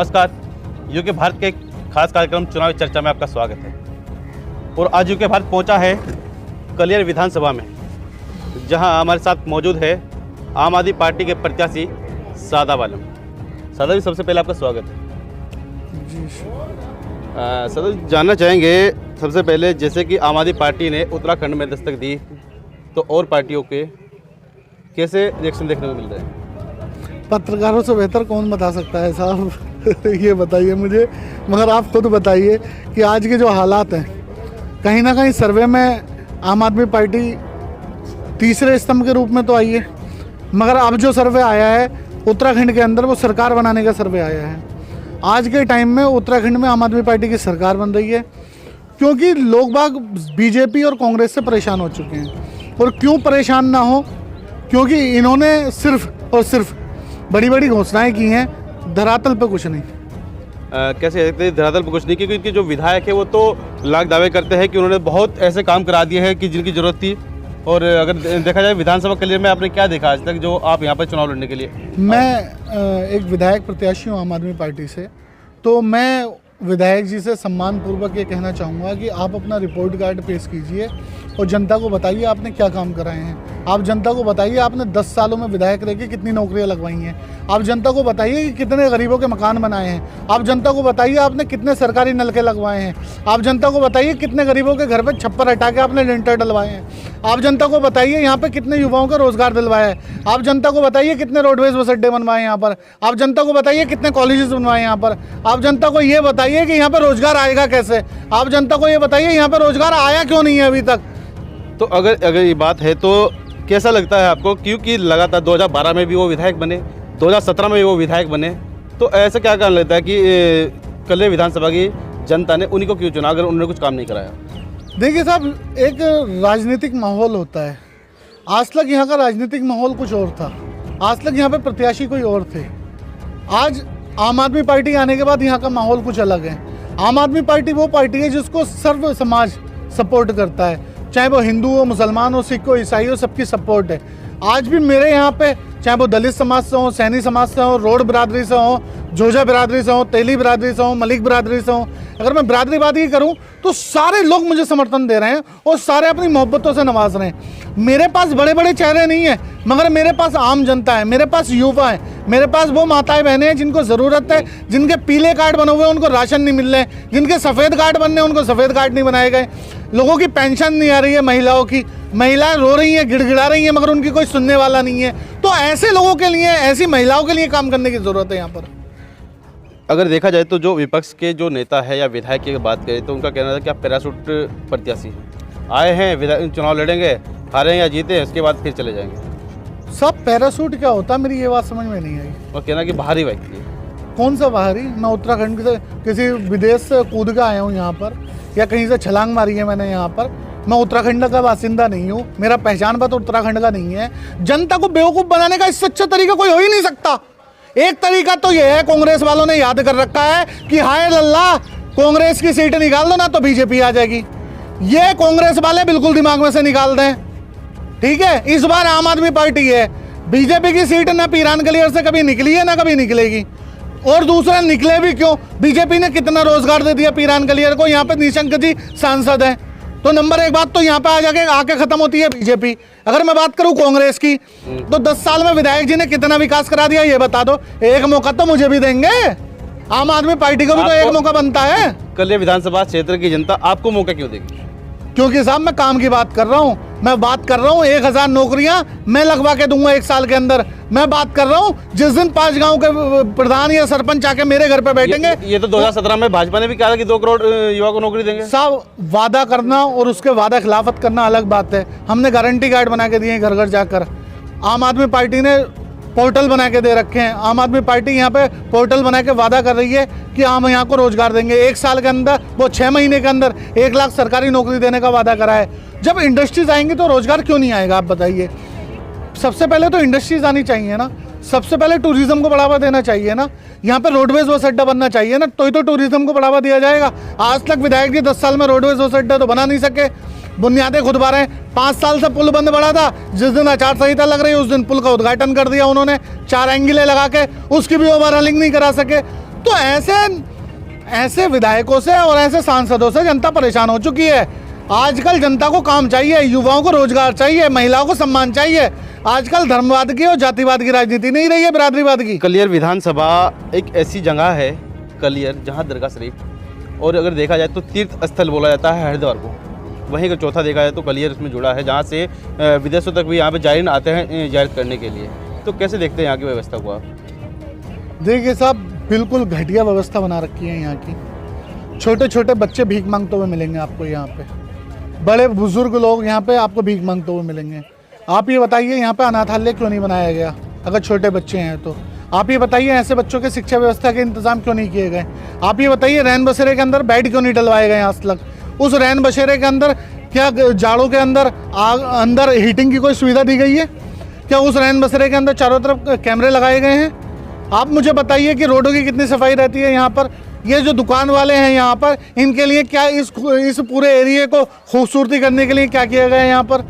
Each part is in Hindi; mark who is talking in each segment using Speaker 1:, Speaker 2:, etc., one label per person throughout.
Speaker 1: नमस्कार, यूके भारत के एक खास कार्यक्रम चुनावी चर्चा में आपका स्वागत है। और आज यूके भारत पहुंचा है कलियर विधानसभा में, जहां हमारे साथ मौजूद है आम आदमी पार्टी के प्रत्याशी सादाब आलम। सादाब जी, सबसे पहले आपका स्वागत है
Speaker 2: जी।
Speaker 1: सादाब जी, जानना चाहेंगे सबसे पहले, जैसे कि आम आदमी पार्टी ने उत्तराखंड में दस्तक दी, तो और पार्टियों के कैसे रिएक्शन देखने को मिल रहे हैं?
Speaker 2: पत्रकारों से बेहतर कौन बता सकता है साहब ये बताइए मुझे, मगर आप खुद बताइए कि आज के जो हालात हैं, कहीं ना कहीं सर्वे में आम आदमी पार्टी तीसरे स्तंभ के रूप में तो आई है, मगर अब जो सर्वे आया है उत्तराखंड के अंदर, वो सरकार बनाने का सर्वे आया है। आज के टाइम में उत्तराखंड में आम आदमी पार्टी की सरकार बन रही है, क्योंकि लोग बाग बीजेपी और कांग्रेस से परेशान हो चुके हैं। और क्यों परेशान ना हो, क्योंकि इन्होंने सिर्फ और सिर्फ बड़ी बड़ी घोषणाएं की हैं, धरातल पे कुछ नहीं।
Speaker 1: कैसे धरातल पर कुछ नहीं, क्योंकि इनके जो विधायक है वो तो लाख दावे करते हैं कि उन्होंने बहुत ऐसे काम करा दिए हैं कि जिनकी जरूरत थी। और अगर देखा जाए विधानसभा क्लियर में आपने क्या देखा आज तक, जो आप यहाँ पर चुनाव लड़ने के लिए?
Speaker 2: मैं एक विधायक प्रत्याशी हूँ आम आदमी पार्टी से, तो मैं विधायक जी से सम्मानपूर्वक ये कहना चाहूँगा कि आप अपना रिपोर्ट कार्ड पेश कीजिए और जनता को बताइए आपने क्या काम कराए हैं। आप जनता को बताइए आपने 10 सालों में विधायक रह के कितनी नौकरियां लगवाई हैं। आप जनता को बताइए कि कितने गरीबों के मकान बनाए हैं। आप जनता को बताइए आपने कितने सरकारी नलके लगवाए हैं। आप जनता को बताइए कितने गरीबों के घर पे छप्पर हटा के आपने लिंटर डलवाए हैं। आप जनता को बताइए यहाँ पे कितने युवाओं का रोजगार दिलवाया है। आप जनता को बताइए कितने रोडवेज बस अड्डे बनवाए यहाँ पर। आप जनता को बताइए कितने कॉलेजेस बनवाए यहाँ पर। आप जनता को ये बताइए कि यहाँ पर रोजगार आएगा कैसे। आप जनता को ये बताइए यहाँ पर रोजगार आया क्यों नहीं है अभी तक।
Speaker 1: तो अगर ये बात है तो कैसा लगता है आपको, क्योंकि लगातार 2012 में भी वो विधायक बने, 2017 में भी वो विधायक बने, तो ऐसा क्या कारण लगता है कि कलियर विधानसभा की जनता ने उन्हीं को क्यों चुना अगर उन्होंने कुछ काम नहीं कराया?
Speaker 2: देखिए साहब, एक राजनीतिक माहौल होता है। आज तक यहाँ का राजनीतिक माहौल कुछ और था, आज तक यहाँ पे प्रत्याशी कोई और थे। आज आम आदमी पार्टी आने के बाद यहाँ का माहौल कुछ अलग है। आम आदमी पार्टी वो पार्टी है जिसको सर्व समाज सपोर्ट करता है, चाहे वो हिंदू हो, मुसलमान हो, सिख हो, ईसाई हो, सबकी सपोर्ट है। आज भी मेरे यहाँ पे चाहे वो दलित समाज से हो, सैनी समाज से हो, रोड बिरादरी से हो, जोजा बिरादरी से हो, तेली बिरादरी से हो, मलिक बिरादरी से हो, अगर मैं बिरादरीवाद की करूँ तो सारे लोग मुझे समर्थन दे रहे हैं और सारे अपनी मोहब्बतों से नवाज रहे हैं। मेरे पास बड़े बड़े चेहरे नहीं है, मगर मेरे पास आम जनता है, मेरे पास युवा है, मेरे पास वो माताएं बहनें हैं जिनको ज़रूरत है, जिनके पीले कार्ड बने हुए उनको राशन नहीं मिल रहे, जिनके सफ़ेद कार्ड बनने उनको सफ़ेद कार्ड नहीं बनाए गए, लोगों की पेंशन नहीं आ रही है, महिलाएं रो रही हैं, गिड़गिड़ा रही हैं, मगर उनकी कोई सुनने वाला नहीं है। तो ऐसे लोगों के लिए, ऐसी महिलाओं के लिए काम करने की ज़रूरत है यहाँ पर।
Speaker 1: अगर देखा जाए तो जो विपक्ष के जो नेता है या विधायक की बात करें तो उनका कहना था कि आप पैराशूट प्रत्याशी हैं, आए हैं चुनाव लड़ेंगे, हारें या जीते, उसके बाद फिर चले जाएंगे।
Speaker 2: सब पैराशूट क्या होता है, मेरी ये बात समझ में नहीं आई।
Speaker 1: और कहना कि बाहरी व्यक्ति है।
Speaker 2: कौन सा बाहरी? मैं उत्तराखंड से किसी विदेश से कूद के आया हूँ यहाँ पर, या कहीं से छलांग मारी है मैंने यहाँ पर। मैं उत्तराखंड का बासिंदा नहीं हूँ, मेरा पहचान पत्र उत्तराखंड का नहीं है। जनता को बेवकूफ़ बनाने का इससे अच्छा तरीका कोई हो ही नहीं सकता। एक तरीका तो ये है, कांग्रेस वालों ने याद कर रखा है कि हाय लल्ला, कांग्रेस की सीट निकाल दो ना तो बीजेपी आ जाएगी। ये कांग्रेस वाले बिल्कुल दिमाग में से निकाल दें, ठीक है। इस बार आम आदमी पार्टी है, बीजेपी की सीट ना पीरान कलियर से कभी निकली है ना कभी निकलेगी। और दूसरा, निकले भी क्यों, बीजेपी ने कितना रोजगार दे दिया पीरान कलियर को। यहाँ पे निशंक जी सांसद हैं, तो नंबर एक बात तो यहाँ पे आके खत्म होती है बीजेपी। अगर मैं बात करूँ कांग्रेस की, तो 10 साल में विधायक जी ने कितना विकास करा दिया ये बता दो। एक मौका तो मुझे भी देंगे, आम आदमी पार्टी को भी तो एक मौका बनता है।
Speaker 1: कलियर विधानसभा क्षेत्र की जनता आपको मौका क्यों देगी?
Speaker 2: क्योंकि साहब मैं काम की बात कर रहा हूँ, मैं बात कर रहा हूँ 1000 नौकरियां मैं लगवा के दूंगा 1 साल के अंदर। मैं बात कर रहा हूँ जिस दिन 5 गांव के प्रधान या सरपंच आके मेरे घर पे बैठेंगे।
Speaker 1: ये तो 2017 में भाजपा ने भी कहा था कि 2 करोड़ युवा को नौकरी देंगे।
Speaker 2: साहब, वादा करना और उसके वादा खिलाफत करना अलग बात है। हमने गारंटी कार्ड बना के दिए घर घर जाकर। आम आदमी पार्टी ने पोर्टल बना के दे रखे हैं। आम आदमी पार्टी यहाँ पे पोर्टल बना के वादा कर रही है कि हम यहाँ को रोजगार देंगे 1 साल के अंदर, वो 6 महीने के अंदर 1 लाख सरकारी नौकरी देने का वादा करा है। जब इंडस्ट्रीज आएंगी तो रोजगार क्यों नहीं आएगा, आप बताइए। सबसे पहले तो इंडस्ट्रीज आनी चाहिए ना, सबसे पहले टूरिज्म को बढ़ावा देना चाहिए ना। यहाँ पे रोडवेज बस अड्डा बनना चाहिए ना, तो टूरिज्म को बढ़ावा दिया जाएगा। आज तक विधायक जी 10 साल में रोडवेज बस अड्डा तो बना नहीं सके, बुनियादें खुद बार हैं। 5 साल से पुल बंद पड़ा था, जिस दिन आचार संहिता लग रही है उस दिन पुल का उद्घाटन कर दिया उन्होंने 4 एंगलें लगा के, उसकी भी ओवरऑलिंग नहीं करा सके। तो ऐसे विधायकों से और ऐसे सांसदों से जनता परेशान हो चुकी है। आजकल जनता को काम चाहिए, युवाओं को रोजगार चाहिए, महिलाओं को सम्मान चाहिए। आजकल धर्मवाद की और जातिवाद की राजनीति नहीं रही है, बिरादरीवाद की।
Speaker 1: कलियर विधानसभा एक ऐसी जगह है, कलियर, जहां दरगाह शरीफ, और अगर देखा जाए तो तीर्थ स्थल बोला जाता है हरिद्वार को। वहीं का चौथा देखा जाए तो कलियर इसमें जुड़ा है, जहाँ से विदेशों तक भी यहाँ पे जायरीन आते हैं ज़ियारत करने के लिए। तो कैसे देखते हैं यहाँ की व्यवस्था को आप?
Speaker 2: देखिए साहब, बिल्कुल घटिया व्यवस्था बना रखी है यहाँ की। छोटे छोटे बच्चे भीख मांगते हुए मिलेंगे आपको यहाँ पे, बड़े बुजुर्ग लोग यहाँ पे आपको भीख मांगते हुए मिलेंगे। आप ये बताइए यहाँ पे अनाथालय क्यों नहीं बनाया गया? अगर छोटे बच्चे हैं तो आप ये बताइए ऐसे बच्चों के शिक्षा व्यवस्था के इंतजाम क्यों नहीं किए गए? आप ये बताइए रैन बसेरे के अंदर बेड क्यों नहीं डलवाए गए आज तक? उस रैन बसेरे के अंदर क्या जाड़ों के अंदर अंदर हीटिंग की कोई सुविधा दी गई है क्या? उस रैन बसेरे के अंदर चारों तरफ कैमरे लगाए गए हैं? आप मुझे बताइए कि रोडों की कितनी सफाई रहती है यहाँ पर? ये जो दुकान वाले हैं यहाँ पर, इनके लिए क्या इस पूरे एरिया को खूबसूरती करने के लिए क्या किया गया है यहाँ पर?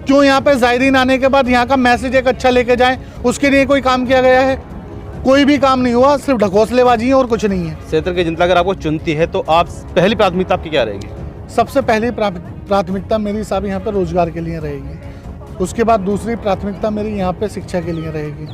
Speaker 2: क्यों यहाँ पे ज़ायरीन आने के बाद यहाँ का मैसेज एक अच्छा लेके जाएं, उसके लिए कोई काम किया गया है? कोई भी काम नहीं हुआ, सिर्फ ढकोसलेबाजी है और कुछ नहीं है।
Speaker 1: क्षेत्र की जनता अगर आपको चुनती है तो आप पहली प्राथमिकता आपकी क्या रहेगी?
Speaker 2: सबसे पहली प्राथमिकता मेरी हिसाब यहाँ पे रोजगार के लिए रहेगी। उसके बाद दूसरी प्राथमिकता मेरी यहाँ पे शिक्षा के लिए रहेगी।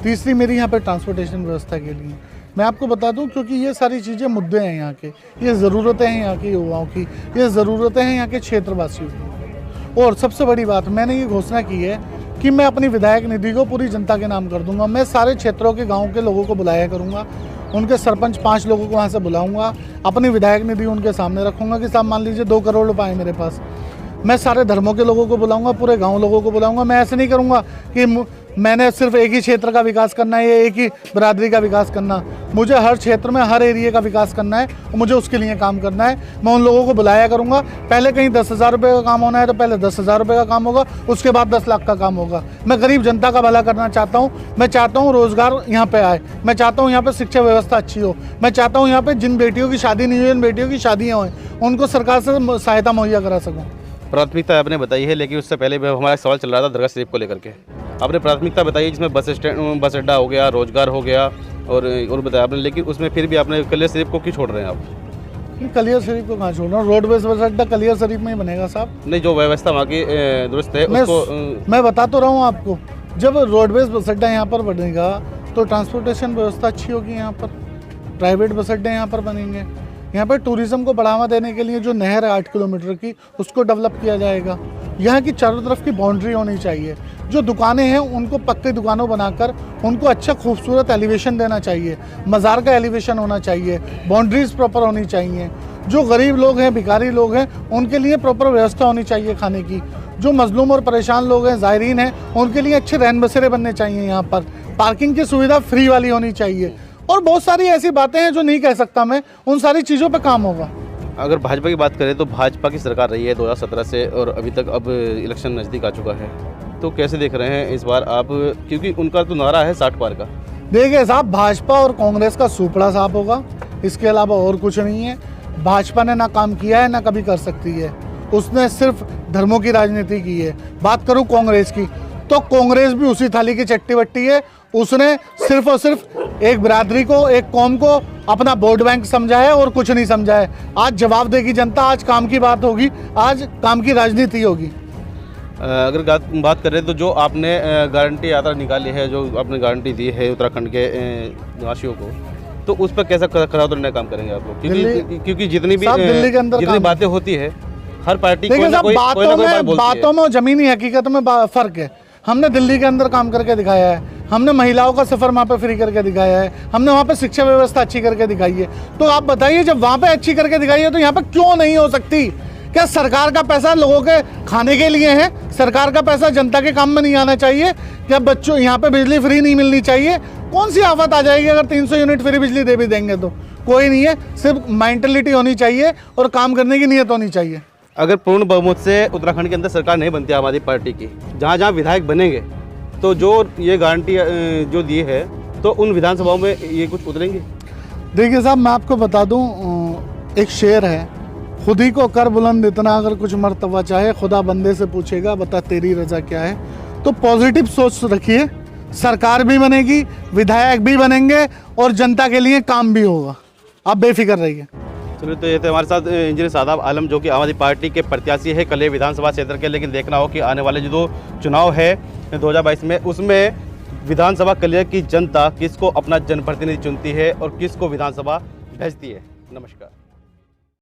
Speaker 2: तीसरी मेरी यहाँ पे ट्रांसपोर्टेशन व्यवस्था के लिए। मैं आपको बता दूं, क्योंकि ये सारी चीज़ें मुद्दे हैं यहाँ के, ये ज़रूरतें हैं यहाँ के युवाओं की, ये ज़रूरतें हैं यहाँ के क्षेत्रवासियों की। और सबसे बड़ी बात, मैंने ये घोषणा की है कि मैं अपनी विधायक निधि को पूरी जनता के नाम कर दूंगा। मैं सारे क्षेत्रों के गाँव के लोगों को बुलाया करूँगा, उनके सरपंच 5 लोगों को वहाँ से बुलाऊंगा, अपनी विधायक निधि उनके सामने रखूँगा कि साहब मान लीजिए 2 करोड़ रुपये है मेरे पास। मैं सारे धर्मों के लोगों को बुलाऊंगा, पूरे गांव लोगों को बुलाऊंगा। मैं ऐसे नहीं करूंगा कि मैंने सिर्फ एक ही क्षेत्र का विकास करना है या एक ही बिरादरी का विकास करना। मुझे हर क्षेत्र में हर एरिया का विकास करना है और मुझे उसके लिए काम करना है। मैं उन लोगों को बुलाया करूंगा। पहले कहीं 10,000 रुपये का काम होना है तो पहले 10,000 रुपये का काम होगा, उसके बाद 10 लाख का काम होगा। मैं गरीब जनता का भला करना चाहता हूँ। मैं चाहता हूँ रोज़गार यहाँ पे आए, मैं चाहता हूँ यहाँ पे शिक्षा व्यवस्था अच्छी हो, मैं चाहता हूँ यहाँ पे जिन बेटियों की शादी नहीं हुई, जिन बेटियों की शादियाँ हुई, उनको सरकार से सहायता मुहैया करा सकूँ।
Speaker 1: प्राथमिकता आपने बताई है, लेकिन उससे पहले हमारा सवाल चल रहा था दरगाह शरीफ को लेकर के। आपने प्राथमिकता बताई जिसमें बस अड्डा हो गया, रोजगार हो गया और बताया आपने, लेकिन उसमें फिर भी आपने कलियर शरीफ को क्यों छोड़ रहे हैं आप?
Speaker 2: कलियर शरीफ को कहाँ छोड़ रहा हूँ? रोडवेज बस अड्डा कलियर शरीफ में ही बनेगा साहब।
Speaker 1: नहीं, जो व्यवस्था वहाँ की दुरुस्त है उसको
Speaker 2: मैं बता तो रहा हूँ आपको। जब रोडवेज बस अड्डा यहाँ पर बनेगा तो ट्रांसपोर्टेशन व्यवस्था अच्छी होगी। यहाँ पर प्राइवेट बस अड्डे यहाँ पर बनेंगे। यहाँ पर टूरिज्म को बढ़ावा देने के लिए जो नहर है 8 किलोमीटर की, उसको डेवलप किया जाएगा। यहाँ की चारों तरफ की बाउंड्री होनी चाहिए। जो दुकानें हैं उनको पक्की दुकानों बनाकर उनको अच्छा खूबसूरत एलिवेशन देना चाहिए। मज़ार का एलिवेशन होना चाहिए, बाउंड्रीज प्रॉपर होनी चाहिए। जो गरीब लोग हैं, भिखारी लोग हैं, उनके लिए प्रॉपर व्यवस्था होनी चाहिए खाने की। जो मजलूम और परेशान लोग हैं, ज़ायरीन हैं, उनके लिए अच्छे रैन बसेरे बनने चाहिए। यहाँ पर पार्किंग की सुविधा फ्री वाली होनी चाहिए। और बहुत सारी ऐसी बातें हैं जो नहीं कह सकता मैं, उन सारी चीज़ों पे काम होगा।
Speaker 1: अगर भाजपा की बात करें तो भाजपा की सरकार रही है 2017 से और अभी तक, अब इलेक्शन नज़दीक आ चुका है, तो कैसे देख रहे हैं इस बार आप? क्योंकि उनका तो नारा है 60 पार का।
Speaker 2: देखिए साहब, भाजपा और कांग्रेस का सूपड़ा साफ होगा, इसके अलावा और कुछ नहीं है। भाजपा ने ना काम किया है ना कभी कर सकती है, उसने सिर्फ धर्मों की राजनीति की है। बात करूं कांग्रेस की तो कांग्रेस भी उसी थाली की चट्टी बट्टी है। उसने सिर्फ और सिर्फ एक बिरादरी को, एक कौम को अपना वोट बैंक समझा है और कुछ नहीं समझा है। आज जवाब देगी जनता, आज काम की बात होगी, आज काम की राजनीति होगी।
Speaker 1: अगर बात करें तो जो आपने गारंटी यात्रा निकाली है, जो आपने गारंटी दी है उत्तराखंड के निवासियों को, तो उस पर कैसा खरा उतरने काम करेंगे आप लोग? क्योंकि जितनी भी
Speaker 2: दिल्ली के अंदर
Speaker 1: जितनी बातें होती है, हर पार्टी
Speaker 2: बातों में जमीनी हकीकत में फर्क है। हमने दिल्ली के अंदर काम करके दिखाया है, हमने महिलाओं का सफ़र वहाँ पे फ्री करके दिखाया है, हमने वहाँ पे शिक्षा व्यवस्था अच्छी करके दिखाई है। तो आप बताइए, जब वहाँ पे अच्छी करके दिखाई है तो यहाँ पे क्यों नहीं हो सकती? क्या सरकार का पैसा लोगों के खाने के लिए है? सरकार का पैसा जनता के काम में नहीं आना चाहिए? क्या बच्चों यहाँ पे बिजली फ्री नहीं मिलनी चाहिए? कौन सी आफत आ जाएगी अगर 300 यूनिट फ्री बिजली दे भी देंगे तो? कोई नहीं है, सिर्फ मेंटलिटी होनी चाहिए और काम करने की नीयत होनी चाहिए।
Speaker 1: अगर पूर्ण बहुमत से उत्तराखंड के अंदर सरकार नहीं बनती आम आदमी पार्टी की, जहाँ जहाँ विधायक बनेंगे, तो जो ये गारंटी जो दी है, तो उन विधानसभाओं में ये कुछ उतरेंगे?
Speaker 2: देखिए साहब, मैं आपको बता दूं, एक शेर है, खुद ही को कर बुलंद इतना अगर कुछ मर्तबा चाहे, खुदा बंदे से पूछेगा बता तेरी रजा क्या है। तो पॉजिटिव सोच रखिए, सरकार भी बनेगी, विधायक भी बनेंगे और जनता के लिए काम भी होगा। आप बेफिक्र रहिए।
Speaker 1: चलिए, तो ये थे हमारे साथ इंजीनियर शादाब आलम, जो कि आम आदमी पार्टी के प्रत्याशी है कलियर विधानसभा क्षेत्र के। लेकिन देखना हो कि आने वाले जो चुनाव है 2022 में, उसमें विधानसभा कलियर की जनता किसको अपना जनप्रतिनिधि चुनती है और किसको विधानसभा भेजती है। नमस्कार।